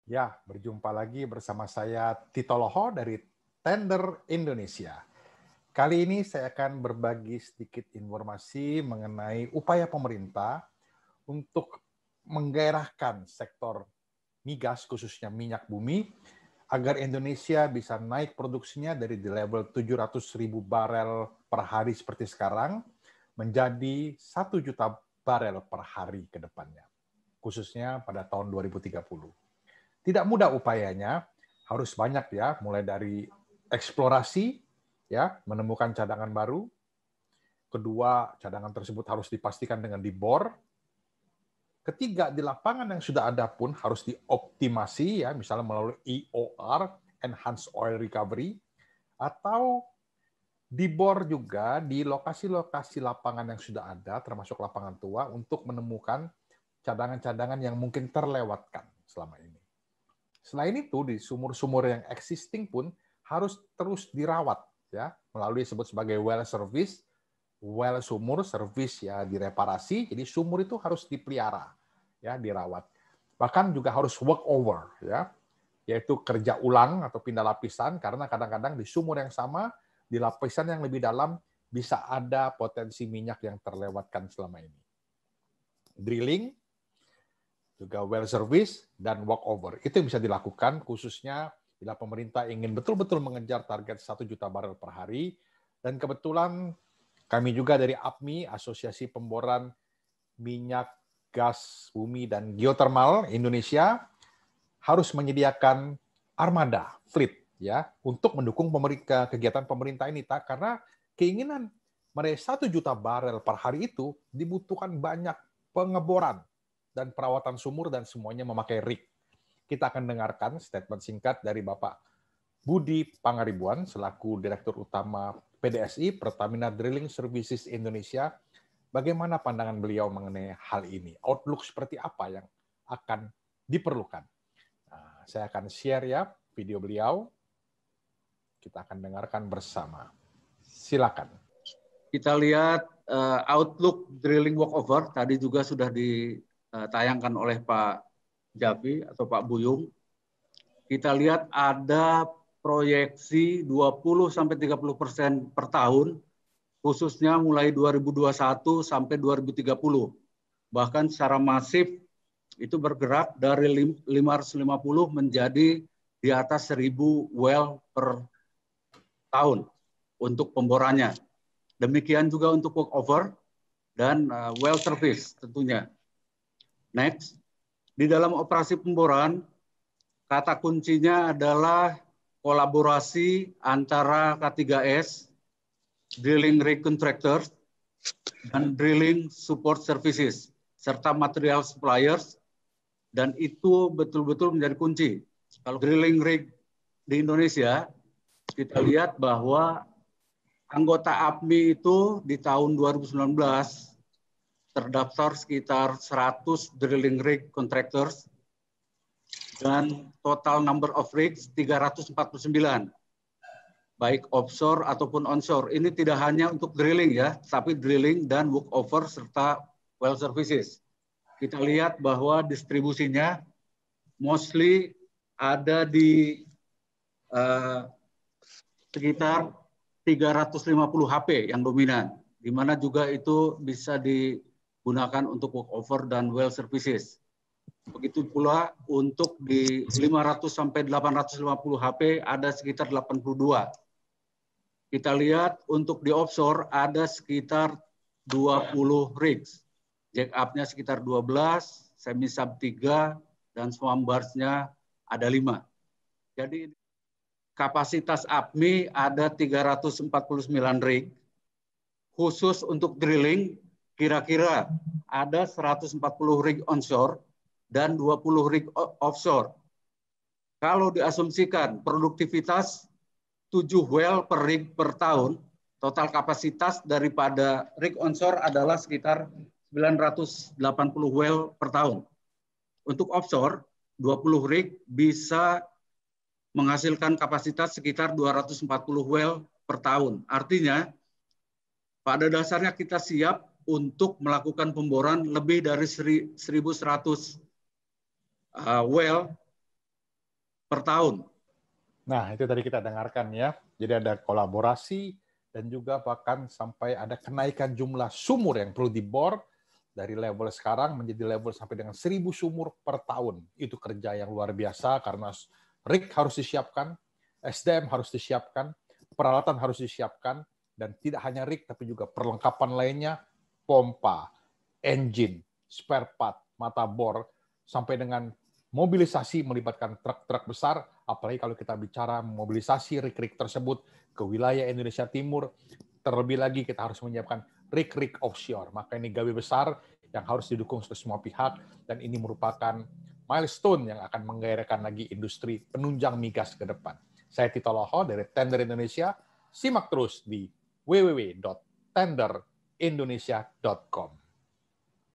Ya, berjumpa lagi bersama saya Tito Loho dari Tender Indonesia. Kali ini saya akan berbagi sedikit informasi mengenai upaya pemerintah untuk menggairahkan sektor migas, khususnya minyak bumi, agar Indonesia bisa naik produksinya dari di level 700.000 barel per hari seperti sekarang menjadi 1 juta barel per hari ke depannya, khususnya pada tahun 2030. Tidak mudah upayanya, harus banyak ya, mulai dari eksplorasi, ya, menemukan cadangan baru. Kedua, cadangan tersebut harus dipastikan dengan dibor. Ketiga, di lapangan yang sudah ada pun harus dioptimasi, ya, misalnya melalui EOR, Enhanced Oil Recovery, atau dibor juga di lokasi-lokasi lapangan yang sudah ada, termasuk lapangan tua, untuk menemukan cadangan-cadangan yang mungkin terlewatkan selama ini. Selain itu, di sumur-sumur yang existing pun harus terus dirawat, ya, melalui disebut sebagai well service, well sumur service ya direparasi. Jadi sumur itu harus dipelihara, ya, dirawat. Bahkan juga harus work over, ya, yaitu kerja ulang atau pindah lapisan, karena kadang-kadang di sumur yang sama, di lapisan yang lebih dalam bisa ada potensi minyak yang terlewatkan selama ini. Drilling, juga well service, dan walkover. Itu yang bisa dilakukan khususnya bila pemerintah ingin betul-betul mengejar target 1 juta barel per hari. Dan kebetulan kami juga dari APMI, Asosiasi Pemboran Minyak, Gas, Bumi, dan Geothermal Indonesia, harus menyediakan armada, fleet, ya, untuk mendukung kegiatan pemerintah ini. Karena keinginan meraih 1 juta barel per hari itu dibutuhkan banyak pengeboran dan perawatan sumur dan semuanya memakai rig. Kita akan dengarkan statement singkat dari Bapak Budi Pangaribuan selaku Direktur Utama PDSI, Pertamina Drilling Services Indonesia. Bagaimana pandangan beliau mengenai hal ini? Outlook seperti apa yang akan diperlukan? Nah, saya akan share ya video beliau. Kita akan dengarkan bersama. Silakan. Kita lihat outlook drilling walkover tadi juga sudah ditayangkan oleh Pak Javi atau Pak Buyung. Kita lihat ada proyeksi 20-30% per tahun, khususnya mulai 2021 sampai 2030. Bahkan secara masif itu bergerak dari 550 menjadi di atas 1.000 well per tahun untuk pemborannya. Demikian juga untuk workover dan well service tentunya. Next, di dalam operasi pemboran, kata kuncinya adalah kolaborasi antara K3S, drilling rig contractors, dan drilling support services, serta material suppliers, dan itu betul-betul menjadi kunci. Kalau drilling rig di Indonesia, kita lihat bahwa anggota APMI itu di tahun 2019 terdaftar sekitar 100 drilling rig contractors dan total number of rigs 349, baik offshore ataupun onshore. Ini tidak hanya untuk drilling ya, tapi drilling dan workover serta well services. Kita lihat bahwa distribusinya mostly ada di sekitar 350 HP yang dominan, di mana juga itu bisa digunakan untuk workover dan well services. Begitu pula untuk di 500 sampai 850 HP ada sekitar 82. Kita lihat untuk di offshore ada sekitar 20 rigs. Jack up-nya sekitar 12, semi sub 3, dan swam bars-nya ada 5. Jadi kapasitas APMI ada 349 rig. Khusus untuk drilling, kira-kira ada 140 rig onshore dan 20 rig offshore. Kalau diasumsikan produktivitas 7 well per rig per tahun, total kapasitas daripada rig onshore adalah sekitar 980 well per tahun. Untuk offshore, 20 rig bisa menghasilkan kapasitas sekitar 240 well per tahun. Artinya, pada dasarnya kita siap untuk melakukan pemboran lebih dari 1.100 well per tahun. Nah, itu tadi kita dengarkan ya. Jadi ada kolaborasi dan juga bahkan sampai ada kenaikan jumlah sumur yang perlu dibor dari level sekarang menjadi level sampai dengan 1.000 sumur per tahun. Itu kerja yang luar biasa karena rig harus disiapkan, SDM harus disiapkan, peralatan harus disiapkan, dan tidak hanya rig tapi juga perlengkapan lainnya, pompa, engine, spare part, mata bor, sampai dengan mobilisasi melibatkan truk-truk besar, apalagi kalau kita bicara mobilisasi rig-rig tersebut ke wilayah Indonesia Timur, terlebih lagi kita harus menyiapkan rig-rig offshore. Maka ini gawe besar yang harus didukung oleh semua pihak, dan ini merupakan milestone yang akan menggairahkan lagi industri penunjang migas ke depan. Saya Tito Loho dari Tender Indonesia, simak terus di www.tenderindonesia.com.